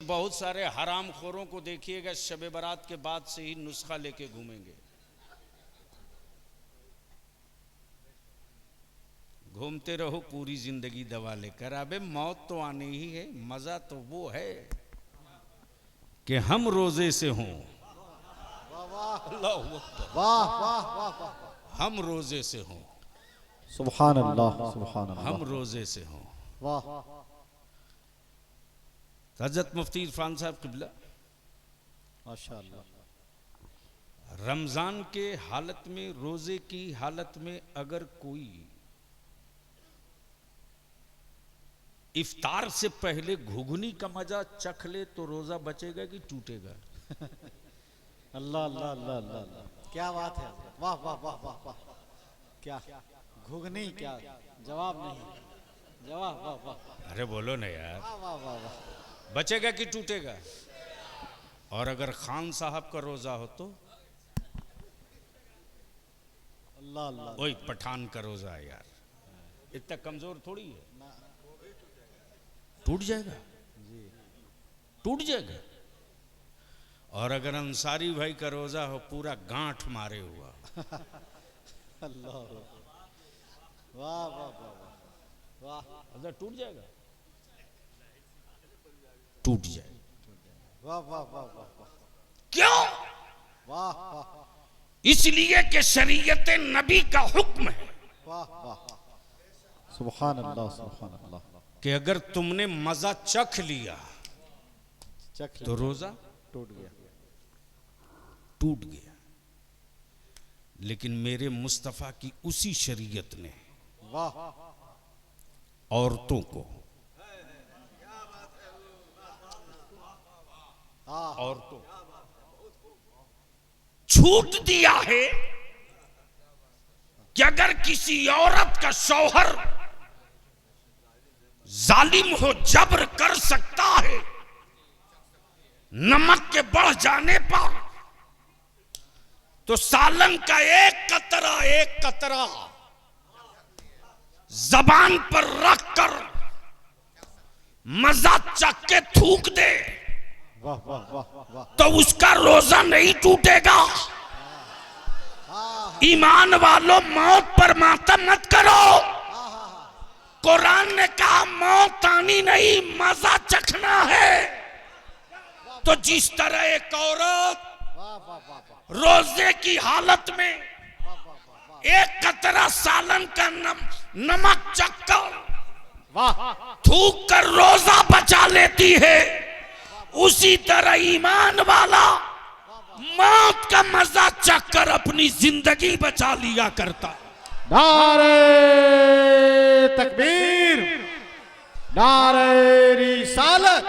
बहुत सारे हराम खोरों को देखिएगा शब बारात के बाद से ही नुस्खा लेके घूमेंगे। घूमते रहो पूरी जिंदगी दवा लेकर। अबे मौत तो आनी ही है, मजा तो वो है कि हम रोजे से हों। अल्लाहू अकबर। वाह वाह वाह वाह। हम रोजे से हों, सुभान अल्लाह सुभान अल्लाह। हम रोजे से हों। वाह। हजरत मुफ्ती इरफान साहब किबला माशाअल्लाह। रमजान के हालत में, रोजे की हालत में अगर कोई इफ्तार से पहले घुघनी का मजा चख ले तो रोजा बचेगा कि टूटेगा? अल्लाह अल्लाह अल्लाह अल्लाह अल्लाह। क्या बात है। वाह वाह वाह वाह वाह। क्या घुगनी, क्या जवाब नहीं, जवाब। वाह वाह। अरे बोलो ना यार, वाह वाह वाह वाह। बचेगा कि टूटेगा? और अगर खान साहब का रोजा हो तो अल्लाह अल्लाह। वही पठान का रोजा है यार, इतना कमजोर थोड़ी है, टूट जाएगा, टूट जाएगा। और अगर अंसारी भाई का रोजा हो पूरा गांठ मारे हुआ, अल्लाह। वाह वाह वाह वाह। रोजा टूट जाएगा, टूट जाएगा। वाह वाह वाह वाह वाह। क्यों? वाह वाह इसलिए कि शरीयत नबी का हुक्म है वाह वाह। सुभान अल्लाह सुभान अल्लाह। कि अगर तुमने मजा चख लिया चख तो रोजा टूट गया, टूट गया। लेकिन मेरे मुस्तफा की उसी शरीयत ने वाह। औरतों को, औरतों छूट दिया है कि अगर किसी औरत का शौहर जालिम हो, जबर कर सकता है, नमक के बढ़ जाने पर तो सालन का एक कतरा जबान पर रखकर मजा चख के थूक दे वाह वाह वाह वाह। तो उसका रोजा नहीं टूटेगा। ईमान वालों, मौत पर मातम मत करो। कुरान ने कहा मौत आनी नहीं, मजा चखना है। तो जिस तरह एक औरत रोजे की हालत में एक कतरा सालन का नमक चखकर थूक कर रोजा बचा लेती है, उसी तरह ईमान वाला मौत का मजा चखकर अपनी जिंदगी बचा लिया करता। नारे तकबीर, नारे रिसालत,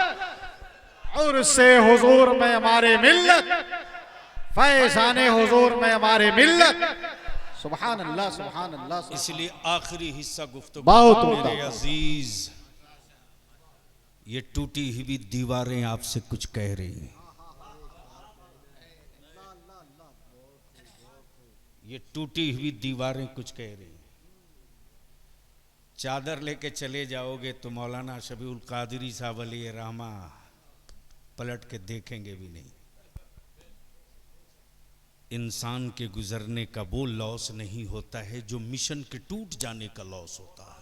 और से हुजूर में हमारे मिल्लत, फैजाने हुजूर में हमारे मिल्लत। सुभान अल्लाह सुभान अल्लाह। इसलिए आखिरी हिस्सा गुफ्तगू बहुत मेरे अजीज, ये टूटी हुई दीवारें आपसे कुछ कह रही हैं। ये टूटी हुई दीवारें कुछ कह रही हैं। चादर लेके चले जाओगे तो मौलाना शबीउल कादरी साहब अली रहमा पलट के देखेंगे भी नहीं। इंसान के गुजरने का वो लॉस नहीं होता है जो मिशन के टूट जाने का लॉस होता है।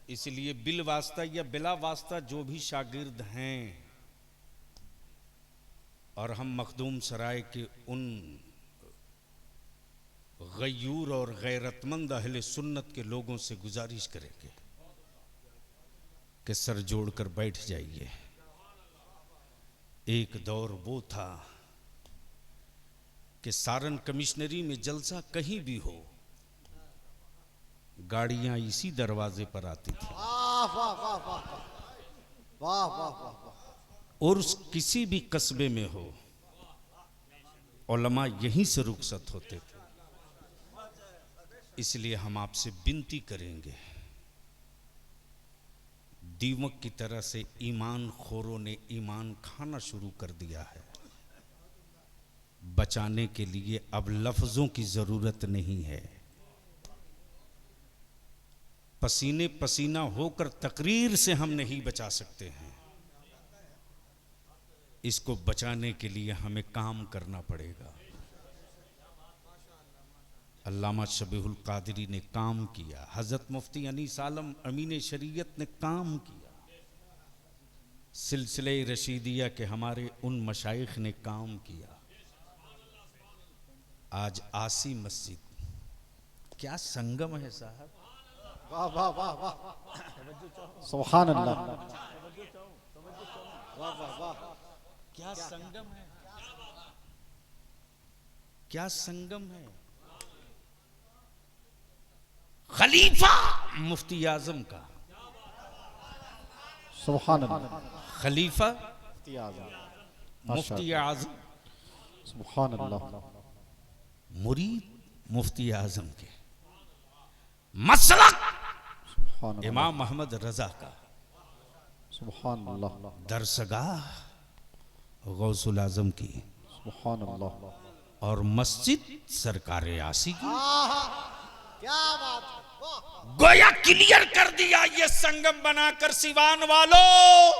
इसलिए बिल वास्ता या बिला वास्ता जो भी शागिर्द हैं, और हम मखदूम सराय के उन गयूर और गैरतमंद अहले सुन्नत के लोगों से गुजारिश करेंगे कि सर जोड़कर बैठ जाइए। एक दौर वो था कि सारन कमिश्नरी में जलसा कहीं भी हो, गाड़ियां इसी दरवाजे पर आती थी। वाह वाह वाह वाह वाह वाह वाह। और उस किसी भी कस्बे में हो, उलमा यहीं से रुखसत होते थे। इसलिए हम आपसे विनती करेंगे, दीमक की तरह से ईमान खोरों ने ईमान खाना शुरू कर दिया है। बचाने के लिए अब लफ्जों की जरूरत नहीं है, पसीने पसीना होकर तकरीर से हम नहीं बचा सकते हैं। इसको बचाने के लिए हमें काम करना पड़ेगा। अल्लामा शबीहुल कादरी ने काम किया, हजरत मुफ्ती अनीस आलम अमीन शरीयत ने काम किया, सिलसिले रशीदिया के हमारे उन मशाइख ने काम किया। आज आसी मस्जिद क्या संगम है साहब। वाह वाह वाह वाह, सुभान अल्लाह, वाह वाह वाह, क्या संगम है, क्या संगम है। खलीफा मुफ्ती आजम का, सुभान अल्लाह, खलीफा आज़म, मुफ्ती आजम, सुभान अल्लाह, मुरीद मुफ्ती आजम के, मसलक सुभान अल्लाह, इमाम अहमद रजा का, सुभान अल्लाह, दरसगाह गौसुल आजम की, सुभान अल्लाह, और मस्जिद सरकार आसी की। क्या बात है, गोया क्लियर कर दिया ये संगम बनाकर सिवान वालों,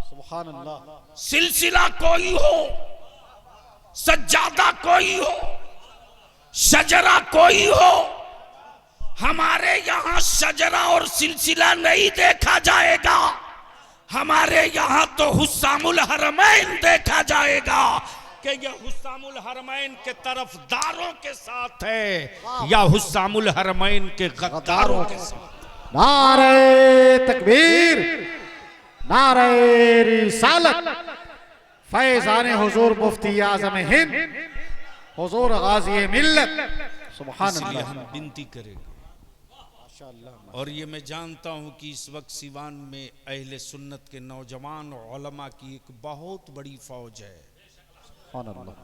सुभान अल्लाह, सिलसिला कोई हो, सज्जादा कोई हो, शजरा कोई हो, हमारे यहां शजरा और सिलसिला नहीं देखा जाएगा। हमारे यहां तो हुस्सामुल हरमैन देखा जाएगा कि यह हुस्सामुल हरमैन के तरफदारों के साथ है या हुस्सामुल हरमैन के गद्दारों के साथ। नारे तकबीर, नारे रिसालत, फैज़ान हुजूर मुफ्ती आज़म हिंद, हुजूर गाज़ी मिल्लत, सुभान इसलिए अल्लाह, हम विनती करेंगे। और ये मैं जानता हूं कि इस वक्त सिवान में अहले सुन्नत के नौजवान उलमा की एक बहुत बड़ी फौज है। सुभान अल्लाह,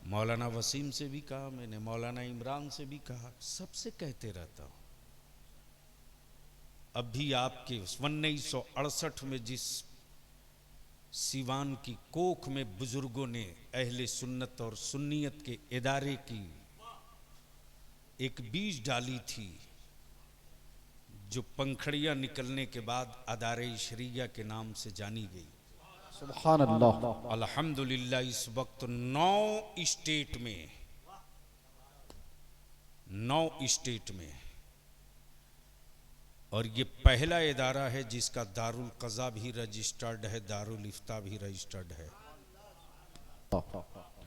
मौलाना वसीम से भी कहा मैंने, मौलाना इमरान से भी कहा, सबसे कहते रहता हूं। अब भी आपके 1968 में जिस सिवान की कोख में बुजुर्गों ने अहले सुन्नत और सुन्नियत के इदारे की एक बीज डाली थी, जो पंखड़ियां निकलने के बाद अदारे शरिया के नाम से जानी गई। सुभान अल्लाह, अल्हम्दुलिल्लाह इस वक्त 9 स्टेट में, और ये पहला इदारा है जिसका दारुल कज़ा भी रजिस्टर्ड है, दारुल इफ्ता भी रजिस्टर्ड है।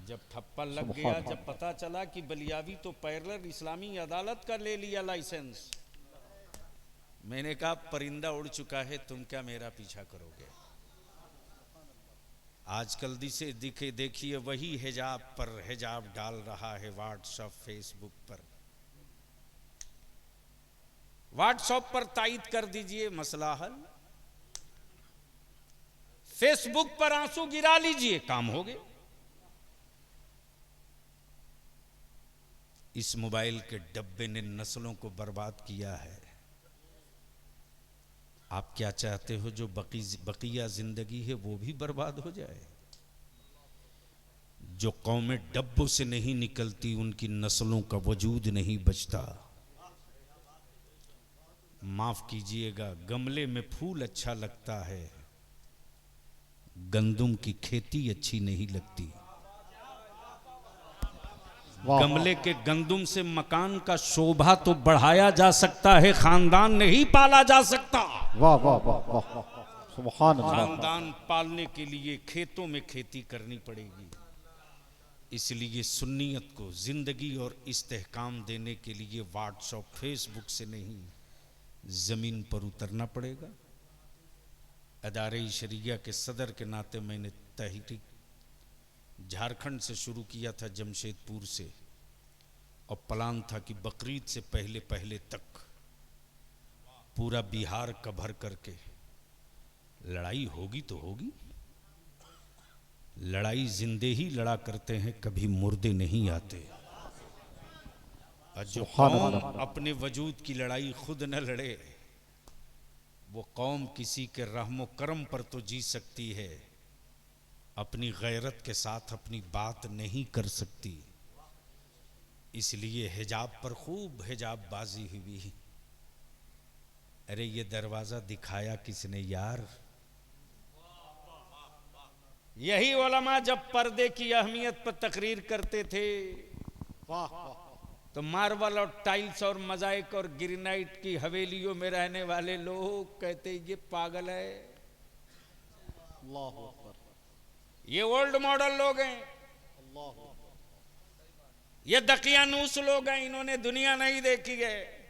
जब ठप्पा लग गया, जब पता चला कि बलियावी तो पैरेलल इस्लामी अदालत का ले लिया लाइसेंस, मैंने कहा परिंदा उड़ चुका है, तुम क्या मेरा पीछा करोगे। आजकल देखिए वही हिजाब पर हिजाब डाल रहा है व्हाट्सएप फेसबुक पर। व्हाट्सएप पर तायद कर दीजिए, मसला हल। फेसबुक पर आंसू गिरा लीजिए, काम हो गए। इस मोबाइल के डब्बे ने नस्लों को बर्बाद किया है। आप क्या चाहते हो जो बकिया जिंदगी है वो भी बर्बाद हो जाए? जो कौमें डब्बों से नहीं निकलती उनकी नस्लों का वजूद नहीं बचता। माफ कीजिएगा, गमले में फूल अच्छा लगता है, गंदुम की खेती अच्छी नहीं लगती। गमले के गंदुम से मकान का शोभा तो बढ़ाया जा सकता है, खानदान नहीं पाला जा सकता। वाह वाह वाह वाह, सुभान अल्लाह, खानदान पालने के लिए खेतों में खेती करनी पड़ेगी। इसलिए सुन्नियत को जिंदगी और इस्तेहकाम देने के लिए व्हाट्सएप फेसबुक से नहीं, जमीन पर उतरना पड़ेगा। अदारे शरिया के सदर के नाते मैंने तहरीक झारखंड से शुरू किया था, जमशेदपुर से, और प्लान था कि बकरीद से पहले पहले तक पूरा बिहार कवर करके लड़ाई होगी तो होगी। लड़ाई जिंदे ही लड़ा करते हैं, कभी मुर्दे नहीं आते। और जो कौम अपने वजूद की लड़ाई खुद न लड़े, वो कौम किसी के रहमो करम पर तो जी सकती है, अपनी गैरत के साथ अपनी बात नहीं कर सकती। इसलिए हिजाब पर खूब हिजाब बाजी हुई। अरे ये दरवाजा दिखाया किसने यार? यही उलमा जब पर्दे की अहमियत पर तकरीर करते थे वाह वाह तो मार्बल और टाइल्स और मोज़ाइक और ग्रेनाइट की हवेलियों में रहने वाले लोग कहते ये पागल है, अल्लाह अकबर, ये ओल्ड मॉडल लोग हैं, अल्लाह अकबर, ये दकियानूस लोग हैं, इन्होंने दुनिया नहीं देखी है।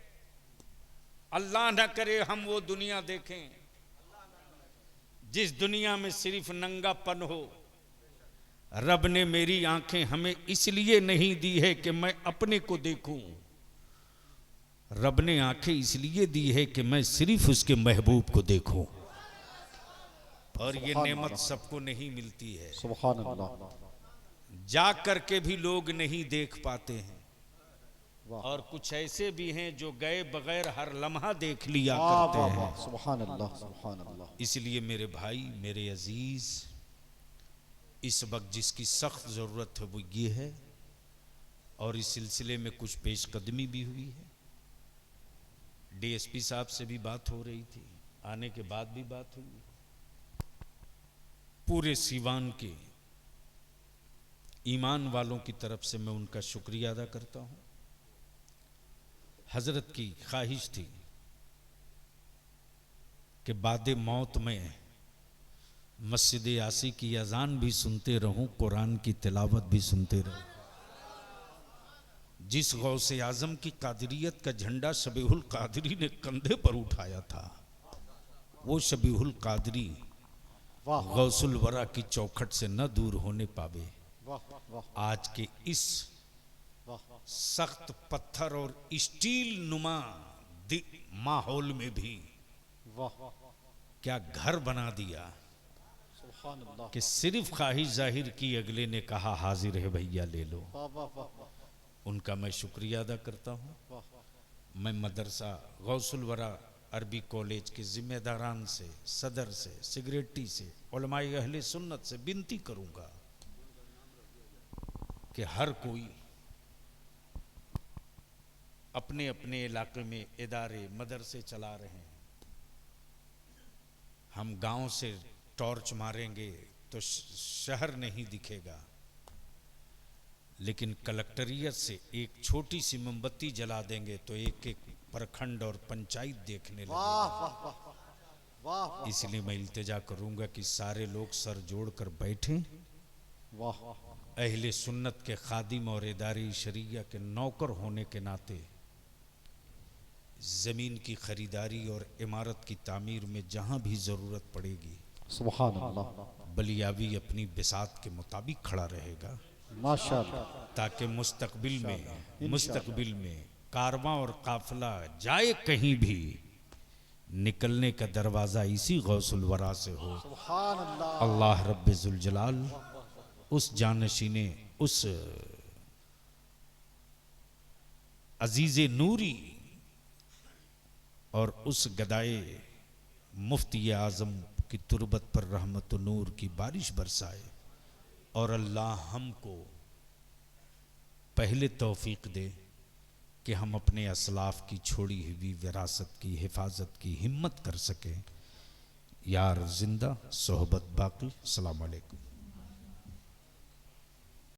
अल्लाह न करे हम वो दुनिया देखें जिस दुनिया में सिर्फ नंगापन हो। रब ने मेरी आंखें हमें इसलिए नहीं दी है कि मैं अपने को देखूं, रब ने आंखें इसलिए दी है कि मैं सिर्फ उसके महबूब को देखूं। और ये नेमत सबको नहीं मिलती है, सुभान अल्लाह, जा करके भी लोग नहीं देख पाते हैं। वाह और कुछ ऐसे भी हैं जो गए बगैर हर लम्हा देख लिया वाह करते वाह हैं। वाह, सुभान अल्लाह, सुभान अल्लाह। इसलिए मेरे भाई, मेरे अजीज, इस वक्त जिसकी सख्त ज़रूरत है वो ये है। और इस सिलसिले में कुछ पेशकदमी भी हुई है। डीएसपी साहब से भी बात हो रही थी, आने के बाद भी बात हुई। पूरे सीवान के ईमान वालों की तरफ से मैं उनका शुक्रिया अदा करता हूँ। हजरत की ख्वाहिश थी कि बादे मौत में मस्जिद यासी की अजान भी सुनते रहूं, कुरान की तिलावत भी सुनते रहूं। जिस गौसे आजम की कादरियत का झंडा शबीहुल कादरी ने कंधे पर उठाया था, वो शबीहुल कादरी वाह गौसुल वरा की चौखट से न दूर होने पावे। वाह वाह आज के इस वाह, सख्त पत्थर और स्टील नुमा माहौल में भी वाह क्या घर बना दिया सुभान अल्लाह, कि सिर्फ ख्वाहिश जाहिर की, अगले ने कहा हाजिर है भैया ले लो। वाह वाह वाह वाह उनका मैं शुक्रिया अदा करता हूँ। वाह, मैं मदरसा गौसुल वरा अरबी कॉलेज के जिम्मेदारान से, सदर से, सिगरेटी से, उलमाए अहले सुन्नत से विनती करूँगा कि हर कोई अपने अपने इलाके में इदारे मदरसे चला रहे हैं। हम गांव से टॉर्च मारेंगे तो शहर नहीं दिखेगा, लेकिन कलेक्टरियत से एक छोटी सी मोमबत्ती जला देंगे तो एक एक प्रखंड और पंचायत देखने वाह लगेगा। वाह वाह वाह वाह, इसलिए मैं इल्तिजा करूंगा कि सारे लोग सर जोड़कर बैठें। वाह अहले सुन्नत के खादिम और इदारी शरिया के नौकर होने के नाते ज़मीन की खरीदारी और इमारत की तामीर में जहाँ भी ज़रूरत पड़ेगी, सुभान अल्लाह, बलियावी अपनी बिसात के मुताबिक खड़ा रहेगा, माशाअल्लाह, ताकि मुस्तकबिल में कारवां और काफिला जाए कहीं भी, निकलने का दरवाज़ा इसी गौसुल वरा से हो। सुभान अल्लाह, अल्लाह रब्बे जुल जलाल उस जानशीने, उस अजीज़े नूरी और उस गदाए मुफ्ती आज़म की तुरबत पर रहमत नूर की बारिश बरसाए। और अल्लाह हमको पहले तौफीक दे कि हम अपने असलाफ की छोड़ी हुई विरासत की हिफाजत की हिम्मत कर सकें। यार जिंदा सोहबत बाकी। अस्सलाम वालेकुम।